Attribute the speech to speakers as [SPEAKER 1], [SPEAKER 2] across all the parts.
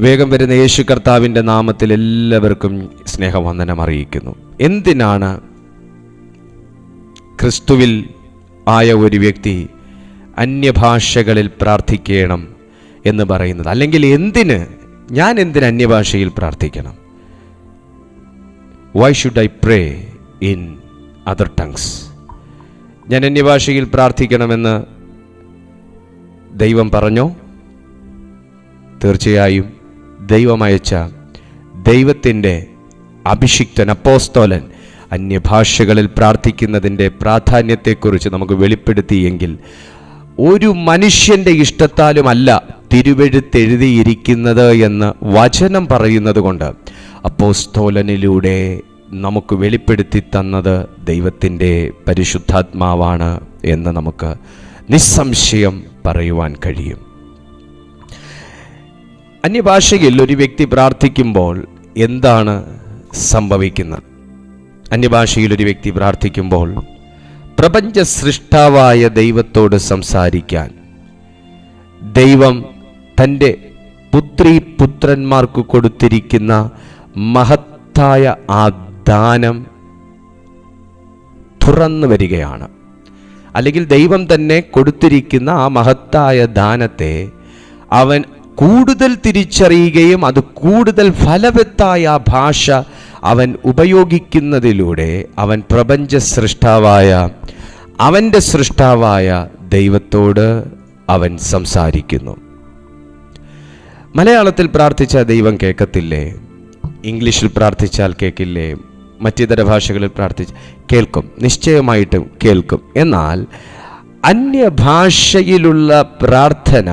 [SPEAKER 1] വേഗം വരുന്ന യേശു കർത്താവിൻ്റെ നാമത്തിൽ എല്ലാവർക്കും സ്നേഹവന്ദനം അറിയിക്കുന്നു. എന്തിനാണ് ക്രിസ്തുവിൽ ആയ ഒരു വ്യക്തി അന്യഭാഷകളിൽ പ്രാർത്ഥിക്കണം എന്ന് പറയുന്നത്? അല്ലെങ്കിൽ ഞാൻ എന്തിന് അന്യഭാഷയിൽ പ്രാർത്ഥിക്കണം? Why should I pray in other tongues? ഞാൻ അന്യഭാഷയിൽ പ്രാർത്ഥിക്കണമെന്ന് ദൈവം പറഞ്ഞോ? തീർച്ചയായും ദൈവം അയച്ച ദൈവത്തിൻ്റെ അഭിഷിക്തൻ അപ്പോസ്തലൻ അന്യഭാഷകളിൽ പ്രാർത്ഥിക്കുന്നതിൻ്റെ പ്രാധാന്യത്തെക്കുറിച്ച് നമുക്ക് വെളിപ്പെടുത്തിയെങ്കിൽ, ഒരു മനുഷ്യൻ്റെ ഇഷ്ടത്താലുമല്ല തിരുവെഴുത്തെഴുതിയിരിക്കുന്നത് എന്ന് വചനം പറയുന്നത് കൊണ്ട് അപ്പോസ്തലനിലൂടെ നമുക്ക് വെളിപ്പെടുത്തി തന്നത് ദൈവത്തിൻ്റെ പരിശുദ്ധാത്മാവാണ് എന്ന് നമുക്ക് നിസ്സംശയം പറയുവാൻ കഴിയും. അന്യഭാഷയിൽ ഒരു വ്യക്തി പ്രാർത്ഥിക്കുമ്പോൾ എന്താണ് സംഭവിക്കുന്നത്? അന്യഭാഷയിൽ ഒരു വ്യക്തി പ്രാർത്ഥിക്കുമ്പോൾ പ്രപഞ്ച സൃഷ്ടാവായ ദൈവത്തോട് സംസാരിക്കാൻ ദൈവം തൻ്റെ പുത്രന്മാർക്ക് കൊടുത്തിരിക്കുന്ന മഹത്തായ ആ ദാനം തുറന്നു വരികയാണ്. അല്ലെങ്കിൽ ദൈവം തന്നെ കൊടുത്തിരിക്കുന്ന ആ മഹത്തായ ദാനത്തെ അവൻ കൂടുതൽ തിരിച്ചറിയുകയും അത് കൂടുതൽ ഫലവത്തായ ആ ഭാഷ അവൻ ഉപയോഗിക്കുന്നതിലൂടെ അവൻ പ്രപഞ്ച സൃഷ്ടാവായ അവൻ്റെ സൃഷ്ടാവായ ദൈവത്തോട് അവൻ സംസാരിക്കുന്നു. മലയാളത്തിൽ പ്രാർത്ഥിച്ചാൽ ദൈവം കേൾക്കത്തില്ലേ? ഇംഗ്ലീഷിൽ പ്രാർത്ഥിച്ചാൽ കേൾക്കില്ലേ? മറ്റിതര ഭാഷകളിൽ കേൾക്കും, നിശ്ചയമായിട്ടും കേൾക്കും. എന്നാൽ അന്യഭാഷയിലുള്ള പ്രാർത്ഥന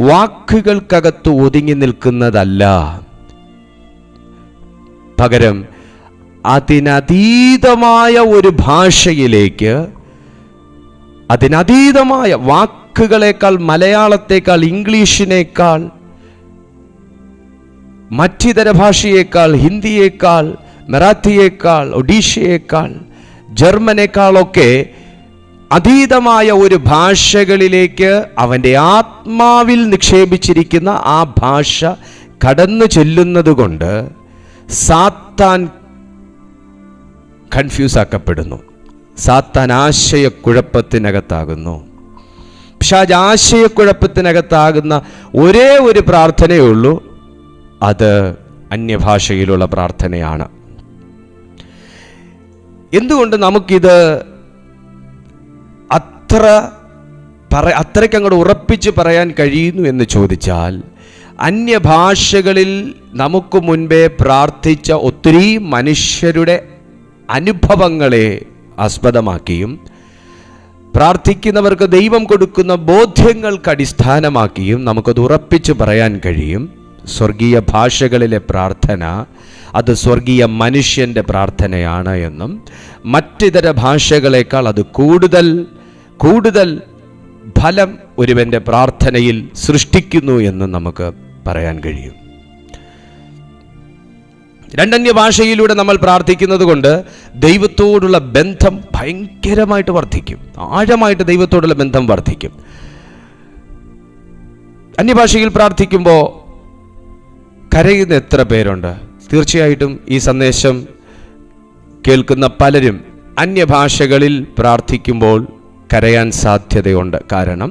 [SPEAKER 1] വാക്കുകൾക്കകത്ത് ഒതുങ്ങി നിൽക്കുന്നതല്ല. പകരം അതിനതീതമായ ഒരു ഭാഷയിലേക്ക്, അതിനതീതമായ വാക്കുകളേക്കാൾ, മലയാളത്തേക്കാൾ, ഇംഗ്ലീഷിനേക്കാൾ, മറ്റിതര ഭാഷയേക്കാൾ, ഹിന്ദിയേക്കാൾ, മറാത്തിയേക്കാൾ, ഒഡീഷയേക്കാൾ, ജർമ്മനേക്കാളൊക്കെ അതീതമായ ഒരു ഭാഷകളിലേക്ക് അവൻ്റെ ആത്മാവിൽ നിക്ഷേപിച്ചിരിക്കുന്ന ആ ഭാഷ കടന്നു ചെല്ലുന്നത് കൊണ്ട് സാത്താൻ കൺഫ്യൂസ് ആക്കപ്പെടുന്നു. സാത്താൻ ആശയക്കുഴപ്പത്തിനകത്താകുന്നു. പിശാച് ആശയക്കുഴപ്പത്തിനകത്താകുന്ന ഒരേ ഒരു പ്രാർത്ഥനയേ ഉള്ളൂ, അത് അന്യഭാഷയിലുള്ള പ്രാർത്ഥനയാണ്. എന്തുകൊണ്ട് നമുക്കിത് അത്രയ്ക്ക് അങ്ങോട്ട് ഉറപ്പിച്ച് പറയാൻ കഴിയുന്നു എന്ന് ചോദിച്ചാൽ, അന്യഭാഷകളിൽ നമുക്ക് മുൻപേ പ്രാർത്ഥിച്ച ഒത്തിരി മനുഷ്യരുടെ അനുഭവങ്ങളെ ആസ്പദമാക്കിയും പ്രാർത്ഥിക്കുന്നവർക്ക് ദൈവം കൊടുക്കുന്ന ബോധ്യങ്ങൾക്ക് അടിസ്ഥാനമാക്കിയും നമുക്കത് ഉറപ്പിച്ച് പറയാൻ കഴിയും. സ്വർഗീയ ഭാഷകളിലെ പ്രാർത്ഥന അത് സ്വർഗീയ മനുഷ്യൻ്റെ പ്രാർത്ഥനയാണ് എന്നും, മറ്റിതര ഭാഷകളേക്കാൾ അത് കൂടുതൽ ഫലം ഒരുവൻ്റെ പ്രാർത്ഥനയിൽ സൃഷ്ടിക്കുന്നു എന്ന് നമുക്ക് പറയാൻ കഴിയും. രണ്ടന്യ ഭാഷയിലൂടെ നമ്മൾ പ്രാർത്ഥിക്കുന്നത് കൊണ്ട് ദൈവത്തോടുള്ള ബന്ധം ഭയങ്കരമായിട്ട് വർദ്ധിക്കും, ആഴമായിട്ട് ദൈവത്തോടുള്ള ബന്ധം വർദ്ധിക്കും. അന്യഭാഷയിൽ പ്രാർത്ഥിക്കുമ്പോൾ കരയുന്ന എത്ര പേരുണ്ട്? തീർച്ചയായിട്ടും ഈ സന്ദേശം കേൾക്കുന്ന പലരും അന്യഭാഷകളിൽ പ്രാർത്ഥിക്കുമ്പോൾ കരയാൻ സാധ്യതയുണ്ട്. കാരണം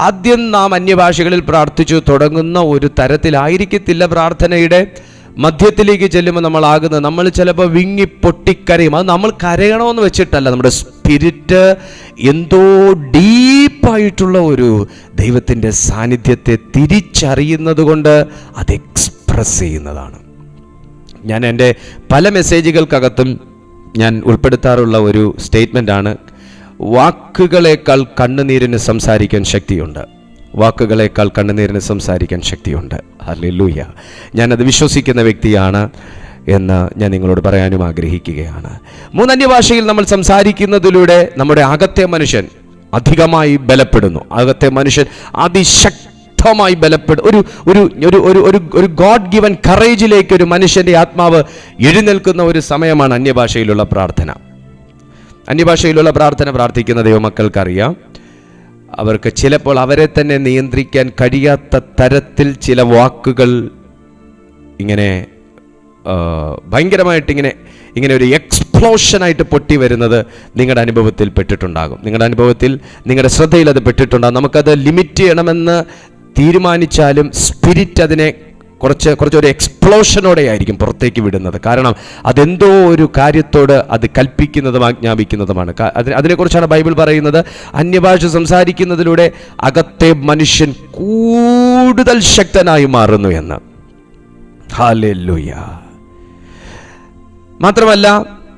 [SPEAKER 1] ആദ്യം നാം അന്യഭാഷകളിൽ പ്രാർത്ഥിച്ചു തുടങ്ങുന്ന ഒരു തരത്തിലായിരിക്കത്തില്ല പ്രാർത്ഥനയുടെ മധ്യത്തിലേക്ക് ചെല്ലുമ്പോൾ നമ്മളാകുന്നത്. നമ്മൾ ചിലപ്പോൾ വിങ്ങി പൊട്ടിക്കരയും. അത് നമ്മൾ കരയണമെന്ന് വെച്ചിട്ടല്ല, നമ്മുടെ സ്പിരിറ്റ് എന്തോ ഡീപ്പായിട്ടുള്ള ഒരു ദൈവത്തിൻ്റെ സാന്നിധ്യത്തെ തിരിച്ചറിയുന്നത് കൊണ്ട് അത് എക്സ്പ്രസ് ചെയ്യുന്നതാണ്. ഞാൻ എൻ്റെ പല മെസ്സേജുകൾക്കകത്തും ഞാൻ ഉൾപ്പെടുത്താറുള്ള ഒരു സ്റ്റേറ്റ്മെൻ്റാണ്, വാക്കുകളേക്കാൾ കണ്ണുനീരിന് സംസാരിക്കാൻ ശക്തിയുണ്ട്. വാക്കുകളേക്കാൾ കണ്ണുനീരിന് സംസാരിക്കാൻ ശക്തിയുണ്ട്. ഹല്ലേലൂയ. ഞാനത് വിശ്വസിക്കുന്ന വ്യക്തിയാണ് എന്ന് ഞാൻ നിങ്ങളോട് പറയാനും ആഗ്രഹിക്കുകയാണ്. മൂന്നന്യഭാഷയിൽ നമ്മൾ സംസാരിക്കുന്നതിലൂടെ നമ്മുടെ അകത്തെ മനുഷ്യൻ അധികമായി ബലപ്പെടുന്നു. അകത്തെ മനുഷ്യൻ അതിശക്തമായി ബലപ്പെടും. ഒരു ഗോഡ് ഗിവൻ കറേജിലേക്ക് ഒരു മനുഷ്യൻ്റെ ആത്മാവ് എഴുന്നേൽക്കുന്ന ഒരു സമയമാണ് അന്യഭാഷയിലുള്ള പ്രാർത്ഥന. അന്യഭാഷയിലുള്ള പ്രാർത്ഥന പ്രാർത്ഥിക്കുന്ന ദൈവമക്കൾക്കറിയാം, അവർക്ക് ചിലപ്പോൾ അവരെ തന്നെ നിയന്ത്രിക്കാൻ കഴിയാത്ത തരത്തിൽ ചില വാക്കുകൾ ഇങ്ങനെ ഭയങ്കരമായിട്ട് ഇങ്ങനെ ഒരു എക്സ്പ്ലോഷനായിട്ട് പൊട്ടി വരുന്നത് നിങ്ങളുടെ അനുഭവത്തിൽ പെട്ടിട്ടുണ്ടാകും. നിങ്ങളുടെ അനുഭവത്തിൽ, നിങ്ങളുടെ ശ്രദ്ധയിൽ അത് പെട്ടിട്ടുണ്ടാകും. നമുക്കത് ലിമിറ്റ് ചെയ്യണമെന്ന് തീരുമാനിച്ചാലും സ്പിരിറ്റ് അതിനെ കുറച്ചൊരു എക്സ്പ്ലോഷനോടെ ആയിരിക്കും പുറത്തേക്ക് വിടുന്നത്. കാരണം അതെന്തോ ഒരു കാര്യത്തോട് അത് കൽപ്പിക്കുന്നതും ആജ്ഞാപിക്കുന്നതുമാണ്. അതിനെക്കുറിച്ചാണ് ബൈബിൾ പറയുന്നത്, അന്യഭാഷ സംസാരിക്കുന്നതിലൂടെ അകത്തെ മനുഷ്യൻ കൂടുതൽ ശക്തനായി മാറുന്നു എന്ന്. ഹല്ലേലൂയ. മാത്രമല്ല,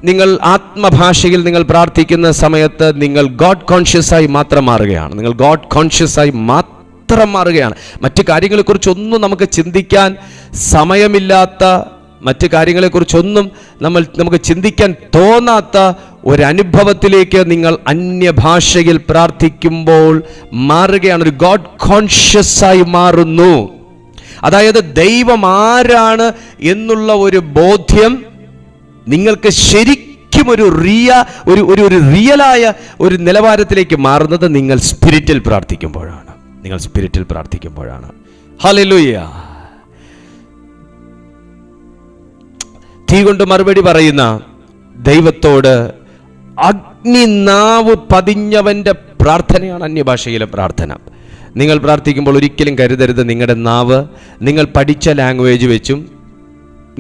[SPEAKER 1] നിങ്ങൾ ആത്മഭാഷയിൽ നിങ്ങൾ പ്രാർത്ഥിക്കുന്ന സമയത്ത് നിങ്ങൾ ഗോഡ് കോൺഷ്യസ് ആയി മാത്രം മാറുകയാണ്. നിങ്ങൾ ഗോഡ് കോൺഷ്യസ് ആയി മാത്രം മാറുകയാണ്. മറ്റു കാര്യങ്ങളെക്കുറിച്ചൊന്നും നമുക്ക് ചിന്തിക്കാൻ സമയമില്ലാത്ത, മറ്റു കാര്യങ്ങളെക്കുറിച്ചൊന്നും നമുക്ക് ചിന്തിക്കാൻ തോന്നാത്ത ഒരനുഭവത്തിലേക്ക് നിങ്ങൾ അന്യഭാഷയിൽ പ്രാർത്ഥിക്കുമ്പോൾ മാറുകയാണ്. ഒരു ഗോഡ് കോൺഷ്യസ് ആയി മാറുന്നു. അതായത് ദൈവം ആരാണ് എന്നുള്ള ഒരു ബോധ്യം നിങ്ങൾക്ക് ശരിക്കും ഒരു റിയലായ ഒരു നിലവാരത്തിലേക്ക് മാറുന്നത് നിങ്ങൾ സ്പിരിറ്റിൽ പ്രാർത്ഥിക്കുമ്പോഴാണ്. ഹല്ലേലൂയ. തീ കൊണ്ട് മറുപടി പറയുന്ന ദൈവത്തോട് അഗ്നിനാവ് പതിഞ്ഞവന്റെ പ്രാർത്ഥനയാണ് അന്യഭാഷയിലെ പ്രാർത്ഥന. നിങ്ങൾ പ്രാർത്ഥിക്കുമ്പോൾ ഒരിക്കലും കരുതരുത് നിങ്ങളുടെ നാവ് നിങ്ങൾ പഠിച്ച ലാംഗ്വേജ് വെച്ചും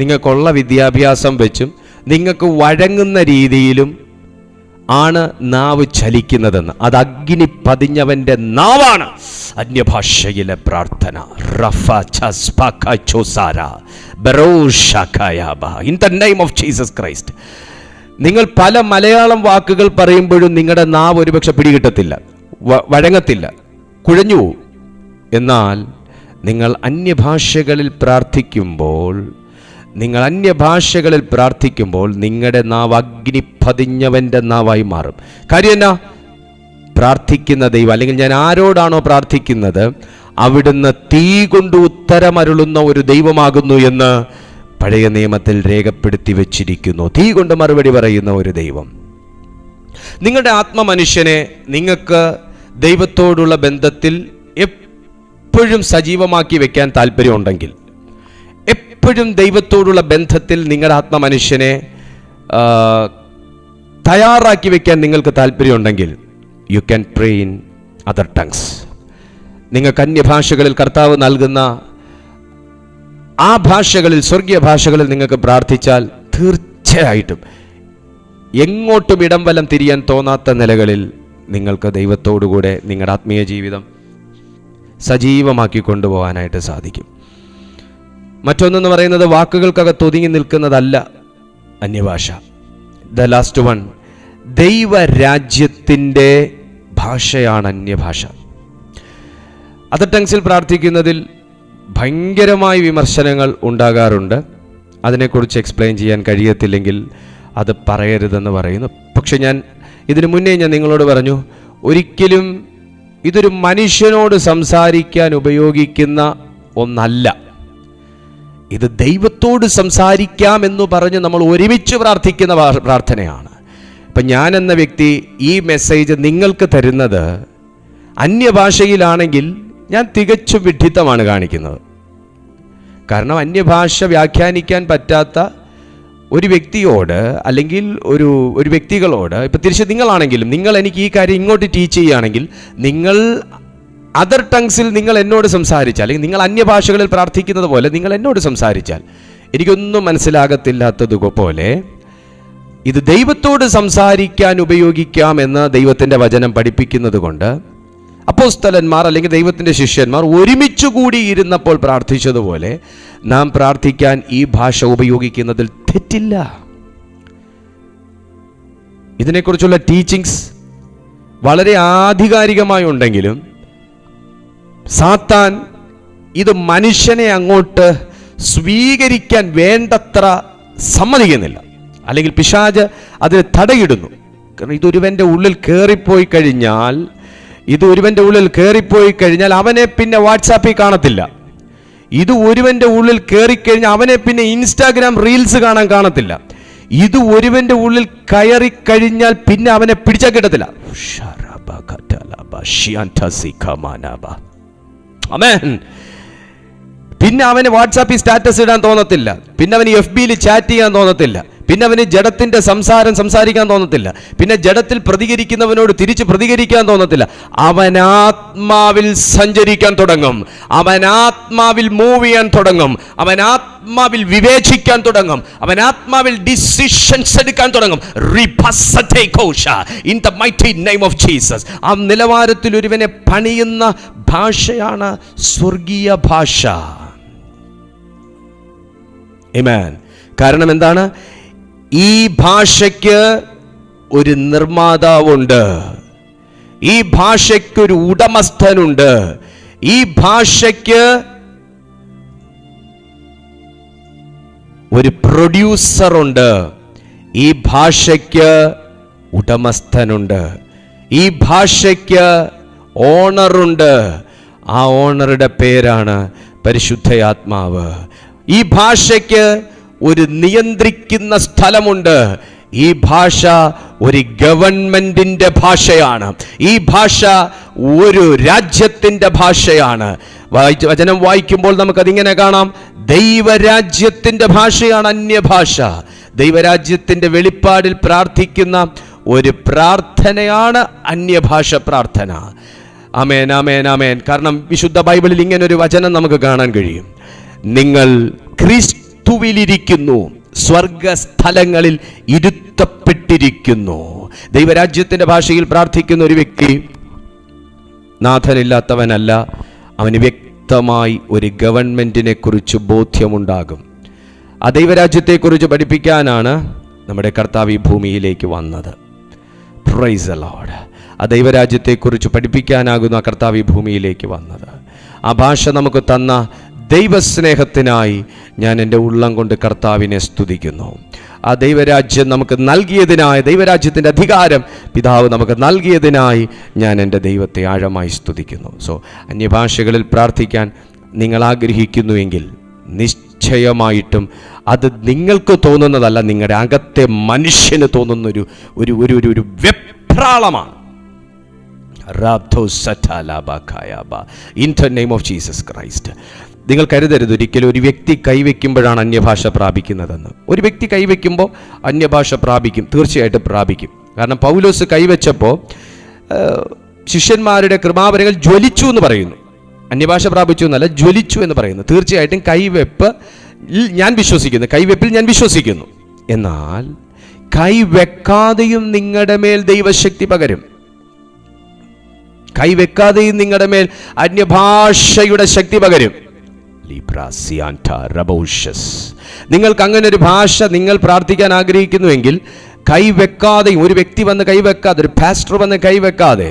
[SPEAKER 1] നിങ്ങൾക്കുള്ള വിദ്യാഭ്യാസം വെച്ചും നിങ്ങൾക്ക് വഴങ്ങുന്ന രീതിയിലും ആണ് നാവ് ചലിക്കുന്നതെന്ന്. അത് അഗ്നി പതിഞ്ഞവന്റെ നാവാണ് അന്യഭാഷയിലെ പ്രാർത്ഥന. In the name of Jesus Christ. നിങ്ങൾ പല മലയാളം വാക്കുകൾ പറയുമ്പോഴും നിങ്ങളുടെ നാവ് ഒരുപക്ഷെ പിടികിട്ടത്തില്ല, വഴങ്ങത്തില്ല, കുഴഞ്ഞു പോവും. എന്നാൽ നിങ്ങൾ അന്യഭാഷകളിൽ പ്രാർത്ഥിക്കുമ്പോൾ നിങ്ങളുടെ നാവ് അഗ്നി പതിഞ്ഞവന്റെ നാവായി മാറും. കാര്യം എന്നാ? പ്രാർത്ഥിക്കുന്ന ദൈവം, അല്ലെങ്കിൽ ഞാൻ ആരോടാണോ പ്രാർത്ഥിക്കുന്നത് അവിടുന്ന് തീ കൊണ്ട് ഉത്തരമരുളുന്ന ഒരു ദൈവമാകുന്നു എന്ന് പഴയ നിയമത്തിൽ രേഖപ്പെടുത്തി വെച്ചിരിക്കുന്നു. തീ കൊണ്ട് മറുപടി പറയുന്ന ഒരു ദൈവം. നിങ്ങളുടെ ആത്മമനുഷ്യനെ നിങ്ങൾക്ക് ദൈവത്തോടുള്ള ബന്ധത്തിൽ എപ്പോഴും സജീവമാക്കി വെക്കാൻ താല്പര്യമുണ്ടെങ്കിൽ, എപ്പോഴും ദൈവത്തോടുള്ള ബന്ധത്തിൽ നിങ്ങളുടെ ആത്മമനുഷ്യനെ തയ്യാറാക്കി വെക്കാൻ നിങ്ങൾക്ക് താല്പര്യമുണ്ടെങ്കിൽ, you can pray in other tongues. നിങ്ങൾക്ക് അന്യഭാഷകളിൽ കർത്താവ് നൽകുന്ന ആ ഭാഷകളിൽ, സ്വർഗീയ ഭാഷകളിൽ നിങ്ങൾക്ക് പ്രാർത്ഥിച്ചാൽ തീർച്ചയായിട്ടും എങ്ങോട്ടും ഇടം വലം തിരിയാൻ തോന്നാത്ത നിലകളിൽ നിങ്ങൾക്ക് ദൈവത്തോടുകൂടെ നിങ്ങളുടെ ആത്മീയ ജീവിതം സജീവമാക്കി കൊണ്ടുപോകാനായിട്ട് സാധിക്കും. മറ്റൊന്നെന്ന് പറയുന്നത് വാക്കുകൾക്കകത്ത് ഒതുങ്ങി നിൽക്കുന്നതല്ല അന്യഭാഷ. ദ ലാസ്റ്റ് വൺ, ദൈവരാജ്യത്തിൻ്റെ ഭാഷയാണ് അന്യഭാഷ. അതർ ടങ്സിൽ പ്രാർത്ഥിക്കുന്നതിൽ ഭയങ്കരമായ വിമർശനങ്ങൾ ഉണ്ടാകാറുണ്ട്. അതിനെക്കുറിച്ച് എക്സ്പ്ലെയിൻ ചെയ്യാൻ കഴിയത്തില്ലെങ്കിൽ അത് പറയരുതെന്ന് പറയുന്നു. പക്ഷെ ഇതിനു മുന്നേ ഞാൻ നിങ്ങളോട് പറഞ്ഞു, ഒരിക്കലും ഇതൊരു മനുഷ്യനോട് സംസാരിക്കാൻ ഉപയോഗിക്കുന്ന ഒന്നല്ല. ഇത് ദൈവത്തോട് സംസാരിക്കാം എന്ന് പറഞ്ഞ് നമ്മൾ ഒരുമിച്ച് പ്രാർത്ഥിക്കുന്ന പ്രാർത്ഥനയാണ്. ഇപ്പം ഞാൻ എന്ന വ്യക്തി ഈ മെസ്സേജ് നിങ്ങൾക്ക് തരുന്നത് അന്യഭാഷയിലാണെങ്കിൽ ഞാൻ തികച്ചും വിഡ്ഢിത്തമാണ് കാണിക്കുന്നത്. കാരണം അന്യഭാഷ വ്യാഖ്യാനിക്കാൻ പറ്റാത്ത ഒരു വ്യക്തിയോട്, അല്ലെങ്കിൽ ഒരു വ്യക്തികളോട്, ഇപ്പം തിരിച്ച് നിങ്ങളാണെങ്കിലും, നിങ്ങൾ എനിക്ക് ഈ കാര്യം ഇങ്ങോട്ട് ടീച്ച് ചെയ്യുകയാണെങ്കിൽ, നിങ്ങൾ അതർ ടങ്സിൽ നിങ്ങൾ എന്നോട് സംസാരിച്ചാൽ, അല്ലെങ്കിൽ നിങ്ങൾ അന്യഭാഷകളിൽ പ്രാർത്ഥിക്കുന്നത് പോലെ നിങ്ങൾ എന്നോട് സംസാരിച്ചാൽ എനിക്കൊന്നും മനസ്സിലാകത്തില്ലാത്തതുപോലെ ഇത് ദൈവത്തോട് സംസാരിക്കാൻ ഉപയോഗിക്കാമെന്ന് ദൈവത്തിൻ്റെ വചനം പഠിപ്പിക്കുന്നത് കൊണ്ട് അപ്പോസ്തലന്മാർ അല്ലെങ്കിൽ ദൈവത്തിൻ്റെ ശിഷ്യന്മാർ ഒരുമിച്ച് കൂടി ഇരുന്നപ്പോൾ പ്രാർത്ഥിച്ചതുപോലെ നാം പ്രാർത്ഥിക്കാൻ ഈ ഭാഷ ഉപയോഗിക്കുന്നതിൽ തെറ്റില്ല. ഇതിനെക്കുറിച്ചുള്ള ടീച്ചിങ്സ് വളരെ ആധികാരികമായി ഉണ്ടെങ്കിലും സാത്താൻ ഇത് മനുഷ്യനെ അങ്ങോട്ട് സ്വീകരിക്കാൻ വേണ്ടത്ര സമ്മതിക്കുന്നില്ല, അല്ലെങ്കിൽ പിശാച് അതിന് തടയിടുന്നു. കാരണം ഇതൊരുവൻ്റെ ഉള്ളിൽ കയറിപ്പോയി കഴിഞ്ഞാൽ അവനെ പിന്നെ വാട്സാപ്പിൽ കാണത്തില്ല. ഇത് ഒരുവൻ്റെ ഉള്ളിൽ കയറിക്കഴിഞ്ഞാൽ അവനെ പിന്നെ ഇൻസ്റ്റാഗ്രാം റീൽസ് കാണാൻ കാണത്തില്ല. ഇത് ഒരുവൻ്റെ ഉള്ളിൽ കയറിക്കഴിഞ്ഞാൽ പിന്നെ അവനെ പിടിച്ചാൽ കിട്ടത്തില്ല. ആമേൻ. പിന്നെ അവന് വാട്സാപ്പിൽ സ്റ്റാറ്റസ് ഇടാൻ തോന്നത്തില്ല, പിന്നെ അവന് FBയിൽ ചാറ്റ് ചെയ്യാൻ തോന്നത്തില്ല, പിന്നെ അവന് ജഡത്തിന്റെ സംസാരിക്കാൻ തോന്നത്തില്ല, പിന്നെ ജഡത്തിൽ പ്രതികരിക്കുന്നവനോട് തിരിച്ച് പ്രതികരിക്കാൻ തോന്നത്തില്ല. അവൻ ആത്മാവിൽ സഞ്ചരിക്കാൻ തുടങ്ങും, അവൻ ആത്മാവിൽ മൂവ് ചെയ്യാൻ തുടങ്ങും, അവൻ ആത്മാവിൽ വിവേചിക്കാൻ തുടങ്ങും, അവൻ ആത്മാവിൽ ഡിസിഷൻസ് എടുക്കാൻ തുടങ്ങും. In the mighty name of Jesus. ആ നിലവാരത്തിൽ ഒരുവനെ പണിയുന്ന ഭാഷയാണ് സ്വർഗീയ ഭാഷ. ആമേൻ. കാരണം എന്താണ്? ഈ ഭാഷയ്ക്ക് ഒരു നിർമ്മാതാവുണ്ട്, ഈ ഭാഷയ്ക്ക് ഒരു ഉടമസ്ഥനുണ്ട്, ഈ ഭാഷയ്ക്ക് ഒരു പ്രൊഡ്യൂസറുണ്ട്, ഈ ഭാഷയ്ക്ക് ഉടമസ്ഥനുണ്ട്, ഈ ഭാഷയ്ക്ക് ഓണറുണ്ട്. ആ ഓണറുടെ പേരാണ് പരിശുദ്ധയാത്മാവ്. ഈ ഭാഷയ്ക്ക് ഒരു നിയന്ത്രിക്കുന്ന സ്ഥലമുണ്ട്. ഈ ഭാഷ ഒരു ഗവൺമെന്റിന്റെ ഭാഷയാണ്. ഈ ഭാഷ ഒരു രാജ്യത്തിന്റെ ഭാഷയാണ്. വചനം വായിക്കുമ്പോൾ നമുക്കതിങ്ങനെ കാണാം. ദൈവരാജ്യത്തിന്റെ ഭാഷയാണ് അന്യഭാഷ. ദൈവരാജ്യത്തിന്റെ വെളിപ്പാടിൽ പ്രാർത്ഥിക്കുന്ന ഒരു പ്രാർത്ഥനയാണ് അന്യഭാഷ പ്രാർത്ഥന. ആമേൻ, ആമേൻ, ആമേൻ. കാരണം വിശുദ്ധ ബൈബിളിൽ ഇങ്ങനെ ഒരു വചനം നമുക്ക് കാണാൻ കഴിയും. നിങ്ങൾ ക്രിസ്തുവിലിരിക്കുന്നു, സ്വർഗസ്ഥലങ്ങളിൽ ഇരുത്തപ്പെട്ടിരിക്കുന്നു. ദൈവരാജ്യത്തിന്റെ ഭാഷയിൽ പ്രാർത്ഥിക്കുന്ന ഒരു വ്യക്തി നാഥനില്ലാത്തവനല്ല. അവന് വ്യക്തമായി ഒരു ഗവൺമെന്റിനെ കുറിച്ച് ബോധ്യമുണ്ടാകും. ആ ദൈവരാജ്യത്തെക്കുറിച്ച് പഠിപ്പിക്കാനാണ് നമ്മുടെ കർത്താവ് ഈ ഭൂമിയിലേക്ക് വന്നത്. Praise the Lord. ആ ദൈവരാജ്യത്തെക്കുറിച്ച് പഠിപ്പിക്കാനാകുന്ന കർത്താവ് ഈ ഭൂമിയിലേക്ക് വന്നത്. ആ ഭാഷ നമുക്ക് തന്ന ദൈവസ്നേഹത്തിനായി ഞാൻ എൻ്റെ ഉള്ളം കൊണ്ട് കർത്താവിനെ സ്തുതിക്കുന്നു. ആ ദൈവരാജ്യം നമുക്ക് നൽകിയതിനായി, ദൈവരാജ്യത്തിൻ്റെ അധികാരം പിതാവ് നമുക്ക് നൽകിയതിനായി ഞാൻ എൻ്റെ ദൈവത്തെ ആഴമായി സ്തുതിക്കുന്നു. സോ അന്യഭാഷകളിൽ പ്രാർത്ഥിക്കാൻ നിങ്ങൾ ആഗ്രഹിക്കുന്നുവെങ്കിൽ നിശ്ചയമായിട്ടും അത് നിങ്ങൾക്ക് തോന്നുന്നതല്ല, നിങ്ങളുടെ അകത്തെ മനുഷ്യന് തോന്നുന്നൊരു ഒരു ഒരു ഒരു വെപ്രാളമാണ്. In the name of Jesus Christ. നിങ്ങൾ കരുതരുത് ഒരിക്കലും ഒരു വ്യക്തി കൈവയ്ക്കുമ്പോഴാണ് അന്യഭാഷ പ്രാപിക്കുന്നതെന്ന്. ഒരു വ്യക്തി കൈവയ്ക്കുമ്പോൾ അന്യഭാഷ പ്രാപിക്കും, തീർച്ചയായിട്ടും പ്രാപിക്കും. കാരണം പൗലോസ് കൈവച്ചപ്പോൾ ശിഷ്യന്മാരുടെ കൃപാവരങ്ങൾ ജ്വലിച്ചു എന്ന് പറയുന്നു. അന്യഭാഷ പ്രാപിച്ചു എന്നല്ല, ജ്വലിച്ചു എന്ന് പറയുന്നു. തീർച്ചയായിട്ടും കൈവെപ്പിൽ ഞാൻ വിശ്വസിക്കുന്നു. എന്നാൽ കൈവെക്കാതെയും നിങ്ങളുടെ മേൽ ദൈവശക്തി പകരും. കൈവെക്കാതെയും നിങ്ങളുടെ മേൽ അന്യഭാഷയുടെ ശക്തി പകരും. നിങ്ങൾക്ക് അങ്ങനെ ഒരു ഭാഷ നിങ്ങൾ പ്രാർത്ഥിക്കാൻ ആഗ്രഹിക്കുന്നുവെങ്കിൽ കൈവെക്കാതെയും, ഒരു വ്യക്തി വന്ന് കൈവെക്കാതെ, ഒരു പാസ്റ്റർ വന്ന് കൈവെക്കാതെ,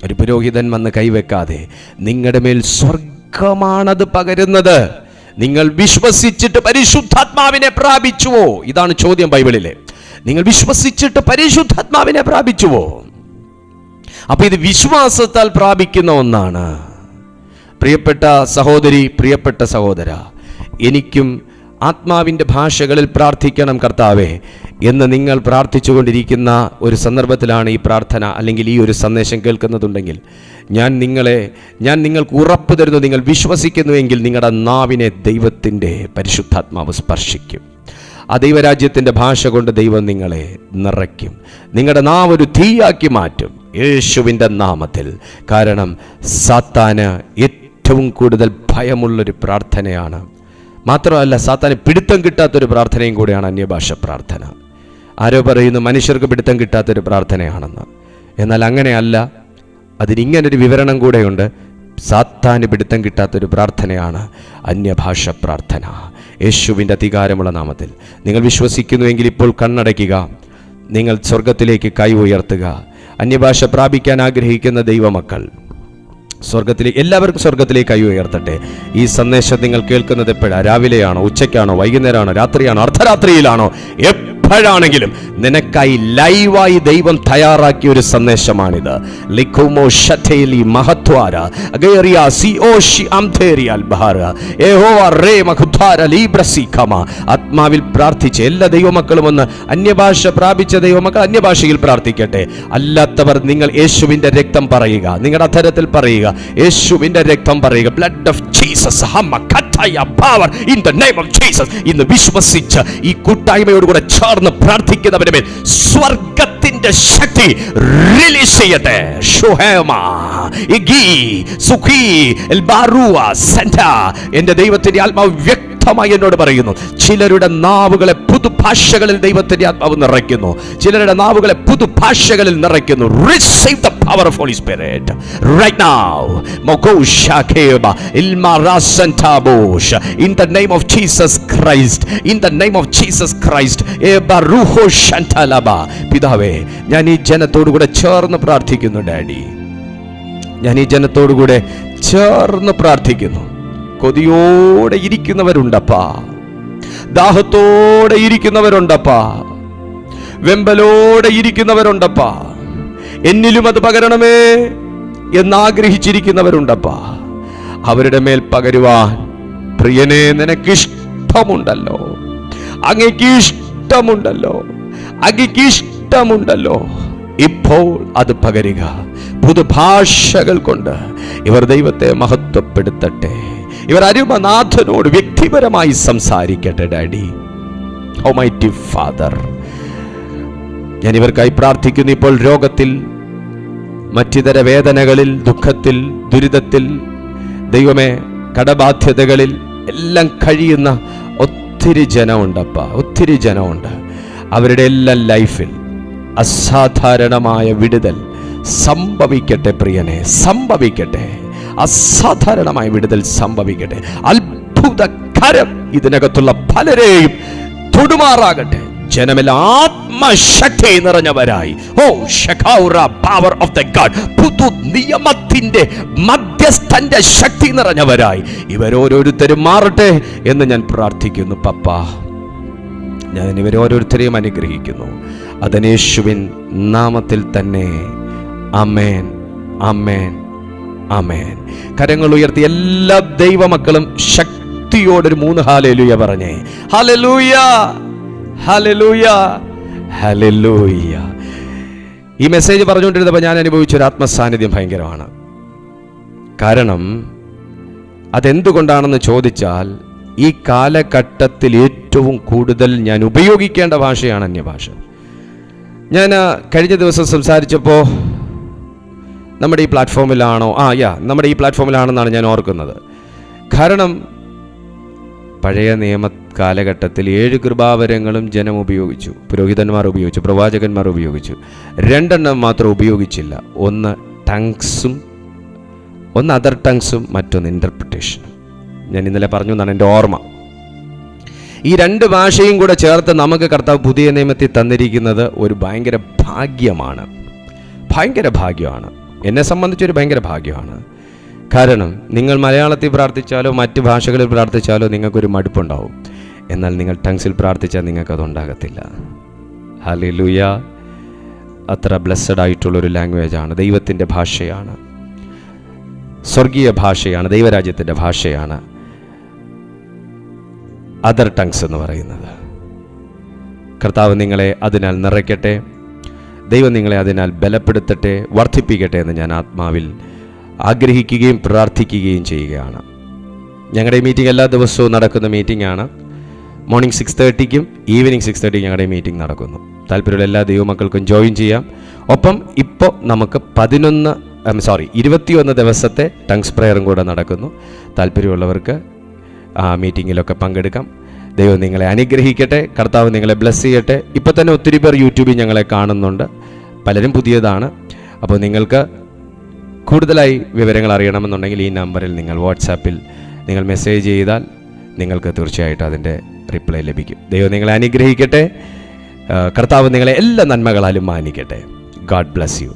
[SPEAKER 1] ഒരു പുരോഹിതൻ വന്ന് കൈവെക്കാതെ നിങ്ങളുടെ മേൽ സ്വർഗമാണത് പകരുന്നത്. നിങ്ങൾ വിശ്വസിച്ചിട്ട് പരിശുദ്ധാത്മാവിനെ പ്രാപിച്ചുവോ? ഇതാണ് ചോദ്യം ബൈബിളിലെ. നിങ്ങൾ വിശ്വസിച്ചിട്ട് പരിശുദ്ധാത്മാവിനെ പ്രാപിച്ചുവോ? അപ്പൊ ഇത് വിശ്വാസത്താൽ പ്രാപിക്കുന്ന ഒന്നാണ്. പ്രിയപ്പെട്ട സഹോദരി, പ്രിയപ്പെട്ട സഹോദര, എനിക്കും ആത്മാവിൻ്റെ ഭാഷകളിൽ പ്രാർത്ഥിക്കണം കർത്താവേ എന്ന് നിങ്ങൾ പ്രാർത്ഥിച്ചുകൊണ്ടിരിക്കുന്ന ഒരു സന്ദർഭത്തിലാണ് ഈ പ്രാർത്ഥന അല്ലെങ്കിൽ ഈ ഒരു സന്ദേശം കേൾക്കുന്നതുണ്ടെങ്കിൽ ഞാൻ നിങ്ങൾക്ക് ഉറപ്പ് തരുന്നു, നിങ്ങൾ വിശ്വസിക്കുന്നുവെങ്കിൽ നിങ്ങളുടെ നാവിനെ ദൈവത്തിൻ്റെ പരിശുദ്ധാത്മാവ് സ്പർശിക്കും. ആ ദൈവരാജ്യത്തിൻ്റെ ഭാഷ കൊണ്ട് ദൈവം നിങ്ങളെ നിറയ്ക്കും. നിങ്ങളുടെ നാവ് ഒരു തീയാക്കി മാറ്റും യേശുവിൻ്റെ നാമത്തിൽ. കാരണം സാത്താന് ഏറ്റവും കൂടുതൽ ഭയമുള്ളൊരു പ്രാർത്ഥനയാണ്. മാത്രമല്ല, സാത്താന് പിടുത്തം കിട്ടാത്തൊരു പ്രാർത്ഥനയും കൂടെയാണ് അന്യഭാഷ പ്രാർത്ഥന. ആരോ പറയുന്നു മനുഷ്യർക്ക് പിടുത്തം കിട്ടാത്തൊരു പ്രാർത്ഥനയാണെന്ന്. എന്നാൽ അങ്ങനെയല്ല, അതിനിങ്ങനൊരു വിവരണം കൂടെയുണ്ട്. സാത്താന് പിടുത്തം കിട്ടാത്തൊരു പ്രാർത്ഥനയാണ് അന്യഭാഷ പ്രാർത്ഥന. യേശുവിൻ്റെ അധികാരമുള്ള നാമത്തിൽ നിങ്ങൾ വിശ്വസിക്കുന്നുവെങ്കിൽ ഇപ്പോൾ കണ്ണടയ്ക്കുക, നിങ്ങൾ സ്വർഗത്തിലേക്ക് കൈ ഉയർത്തുക. അന്യഭാഷ പ്രാപിക്കാൻ ആഗ്രഹിക്കുന്ന ദൈവമക്കൾ എല്ലാവർക്കും സ്വർഗത്തിലേക്ക് കൈ ഉയർത്തട്ടെ. ഈ സന്ദേശം നിങ്ങൾ കേൾക്കുന്നത് എപ്പോഴാണ്? രാവിലെയാണോ, ഉച്ചയ്ക്കാണോ, വൈകുന്നേരമാണോ, രാത്രിയാണോ, അർദ്ധരാത്രിയിലാണോ? എപ്പോഴാണെങ്കിലും നിനക്കായി ലൈവായി ദൈവം തയ്യാറാക്കിയ ഒരു സന്ദേശമാണിത്. ലിഖുമോ ഷതേലി മഹത്വാര അഗേറിയ സിഓഷി അംതേരിയൽ ബഹാര യഹോവ റേ മഖുതാര ലീബ്രസിഖമ. ആത്മാവിൽ പ്രാർത്ഥിച്ച് എല്ലാ ദൈവമക്കളും ഒന്ന് അന്യഭാഷ പ്രാപിച്ച ദൈവമക്കൾ അന്യഭാഷയിൽ പ്രാർത്ഥിക്കട്ടെ. അല്ലാത്തവർ നിങ്ങൾ യേശുവിന്റെ രക്തം പറയുക, നിങ്ങളുടെ അധരത്തിൽ പറയുക, യേശുവിന്റെ രക്തം പറയുക. Blood of Jesus power in the name of Jesus. ഇന്ന് വിശ്വസിച്ച് ഈ കൂട്ടായ്മയോടുകൂടെ ചേർന്ന് പ്രാർത്ഥിക്കുന്നവരുടെ മേൽ സ്വർഗത്തിന്റെ ശക്തി റിലീസ് ചെയ്യട്ടെ. എന്റെ ദൈവത്തിന്റെ ആത്മാവ് വ്യക്തമായി എന്നോട് പറയുന്നു, ചിലരുടെ നാവുകളെ പുതുഭാഷകളിൽ ദൈവത്തിന്റെ ആത്മാവ് നിറയ്ക്കുന്നു, ചിലരുടെ നാവുകളെ പുതുഭാഷകളിൽ നിറയ്ക്കുന്നു. Receive the power of Holy Spirit right now. In the name of Jesus Christ, in the name of Jesus Christ. പിതാവേ, ഞാൻ ഈ ജനത്തോടുകൂടെ ചേർന്ന് പ്രാർത്ഥിക്കുന്നു. ഡാഡി, ഞാൻ ഈ ജനത്തോടുകൂടെ ചേർന്ന് പ്രാർത്ഥിക്കുന്നു. കൊതിയോടെ ഇരിക്കുന്നവരുണ്ടപ്പാ, ദാഹത്തോടെ ഇരിക്കുന്നവരുണ്ടപ്പാ, വെമ്പലോടെ ഇരിക്കുന്നവരുണ്ടപ്പാ, എന്നിലും അത് പകരണമേ എന്നാഗ്രഹിച്ചിരിക്കുന്നവരുണ്ടപ്പാ. അവരുടെ മേൽ പകരുവാൻ പ്രിയനെ നിനക്കിഷ്ടമുണ്ടല്ലോ, അങ്ങേക്ക് ഇഷ്ടമുണ്ടല്ലോ, അങ്ങേക്ക് ഇഷ്ടമുണ്ടല്ലോ. ഇപ്പോൾ അത് പകരുക. പുതുഭാഷകൾ കൊണ്ട് ഇവർ ദൈവത്തെ മഹത്വപ്പെടുത്തട്ടെ. ഇവർ അരുമനാഥനോട് വ്യക്തിപരമായി സംസാരിക്കട്ടെ. ഡാഡി, ഓൾമൈറ്റി ഫാദർ, ഞാൻ ഇവർക്കായി പ്രാർത്ഥിക്കുന്നു. ഇപ്പോൾ രോഗത്തിൽ, മറ്റിതര വേദനകളിൽ, ദുഃഖത്തിൽ, ദുരിതത്തിൽ, ദൈവമേ കടബാധ്യതകളിൽ എല്ലാം കഴിയുന്ന ഒത്തിരി ജനമുണ്ടപ്പ, ഒത്തിരി ജനമുണ്ട്. അവരുടെ എല്ലാം ലൈഫിൽ അസാധാരണമായ വിടുതൽ സംഭവിക്കട്ടെ. പ്രിയനെ, സംഭവിക്കട്ടെ. അസാധാരണമായ വിടുതൽ സംഭവിക്കട്ടെ. അത്ഭുതകരം ഇതിനകത്തുള്ള പലരെയും തൊടുമാറാകട്ടെ. ജനമെല്ലാം ആത്മശക്തി നിറഞ്ഞവരായി, പവർ ഓഫ് ദ ഗോഡ്, പുതു നിയമത്തിന്റെ മധ്യസ്ഥന്റെ ശക്തി നിറഞ്ഞവരായി ഇവരോരോരുത്തരും മാറട്ടെ എന്ന് ഞാൻ പ്രാർത്ഥിക്കുന്നു. പപ്പ, ഞാൻ ഇവരോരോരുത്തരെയും അനുഗ്രഹിക്കുന്നു. അതനേശുവിൻ നാമത്തിൽ തന്നെ. ആമേൻ, ആമേൻ, ആമേൻ. കരങ്ങൾ ഉയർത്തി എല്ലാ ദൈവമക്കളും ശക്തിയോടൊരു 3 ഹല്ലേലൂയ പറഞ്ഞേ. Hallelujah, hallelujah, hallelujah. ഈ മെസ്സേജ് പറഞ്ഞുകൊണ്ടിരുന്നപ്പോൾ ഞാൻ അനുഭവിച്ചൊരു ആത്മസാന്നിധ്യം ഭയങ്കരമാണ്. കാരണം അതെന്തുകൊണ്ടാണെന്ന് ചോദിച്ചാൽ, ഈ കാലഘട്ടത്തിൽ ഏറ്റവും കൂടുതൽ ഞാൻ ഉപയോഗിക്കേണ്ട ഭാഷയാണ് അന്യഭാഷ. ഞാൻ കഴിഞ്ഞ ദിവസം സംസാരിച്ചപ്പോൾ നമ്മുടെ ഈ പ്ലാറ്റ്ഫോമിലാണോ നമ്മുടെ ഈ പ്ലാറ്റ്ഫോമിലാണെന്നാണ് ഞാൻ ഓർക്കുന്നത്. കാരണം പഴയ നിയമ കാലഘട്ടത്തിൽ 7 കൃപാവരങ്ങളും ജനം ഉപയോഗിച്ചു, പുരോഹിതന്മാർ ഉപയോഗിച്ചു, പ്രവാചകന്മാർ ഉപയോഗിച്ചു. 2 മാത്രം ഉപയോഗിച്ചില്ല. ഒന്ന് ടങ്സും, ഒന്ന് അതർ ടങ്സും, മറ്റൊന്ന് ഇൻ്റർപ്രിട്ടേഷനും. ഞാൻ ഇന്നലെ പറഞ്ഞു എന്നാണ് എൻ്റെ ഓർമ്മ. ഈ 2 ഭാഷയും കൂടെ ചേർത്ത് നമുക്ക് കർത്താവ് പുതിയ നിയമത്തിൽ തന്നിരിക്കുന്നത് ഒരു ഭയങ്കര ഭാഗ്യമാണ്. ഭയങ്കര ഭാഗ്യമാണ്. എന്നെ സംബന്ധിച്ചൊരു ഭയങ്കര ഭാഗ്യമാണ്. കാരണം നിങ്ങൾ മലയാളത്തിൽ പ്രാർത്ഥിച്ചാലോ മറ്റ് ഭാഷകളിൽ പ്രാർത്ഥിച്ചാലോ നിങ്ങൾക്കൊരു മടുപ്പുണ്ടാവും. എന്നാൽ നിങ്ങൾ ടങ്സിൽ പ്രാർത്ഥിച്ചാൽ നിങ്ങൾക്കതുണ്ടാകത്തില്ല. ഹല്ലേലൂയ. അത്ര ബ്ലെസ്സഡ് ആയിട്ടുള്ളൊരു ലാംഗ്വേജാണ്. ദൈവത്തിൻ്റെ ഭാഷയാണ്, സ്വർഗീയ ഭാഷയാണ്, ദൈവരാജ്യത്തിൻ്റെ ഭാഷയാണ് അതർ ടങ്സ് എന്ന് പറയുന്നത്. കർത്താവ് നിങ്ങളെ അതിനാൽ നിറയ്ക്കട്ടെ. ദൈവം നിങ്ങളെ അതിനാൽ ബലപ്പെടുത്തട്ടെ, വർദ്ധിപ്പിക്കട്ടെ എന്ന് ഞാൻ ആത്മാവിൽ ആഗ്രഹിക്കുകയും പ്രാർത്ഥിക്കുകയും ചെയ്യുകയാണ്. ഞങ്ങളുടെ മീറ്റിംഗ് എല്ലാ ദിവസവും നടക്കുന്ന മീറ്റിംഗാണ്. മോർണിംഗ് 6:30-ക്കും ഈവനിങ് 6:30 ഞങ്ങളുടെ മീറ്റിംഗ് നടക്കുന്നു. താല്പര്യമുള്ള എല്ലാ ദൈവമക്കൾക്കും ജോയിൻ ചെയ്യാം. ഒപ്പം ഇപ്പോൾ നമുക്ക് 21 ദിവസത്തെ ടങ്സ് പ്രയറും കൂടെ നടക്കുന്നു. താല്പര്യമുള്ളവർക്ക് ആ മീറ്റിങ്ങിലൊക്കെ പങ്കെടുക്കാം. ദൈവം നിങ്ങളെ അനുഗ്രഹിക്കട്ടെ. കർത്താവ് നിങ്ങളെ ബ്ലെസ് ചെയ്യട്ടെ. ഇപ്പോൾ തന്നെ ഒത്തിരി പേർ യൂട്യൂബിൽ ഞങ്ങളെ കാണുന്നുണ്ട്. പലരും പുതിയതാണ്. അപ്പോൾ നിങ്ങൾക്ക് കൂടുതലായി വിവരങ്ങൾ അറിയണമെന്നുണ്ടെങ്കിൽ ഈ നമ്പറിൽ നിങ്ങൾ വാട്സാപ്പിൽ നിങ്ങൾ മെസ്സേജ് ചെയ്താൽ നിങ്ങൾക്ക് തീർച്ചയായിട്ടും അതിൻ്റെ റിപ്ലൈ ലഭിക്കും. ദൈവം നിങ്ങളെ അനുഗ്രഹിക്കട്ടെ. കർത്താവ് നിങ്ങളെ എല്ലാ നന്മകളാലും മാനിക്കട്ടെ. God bless U.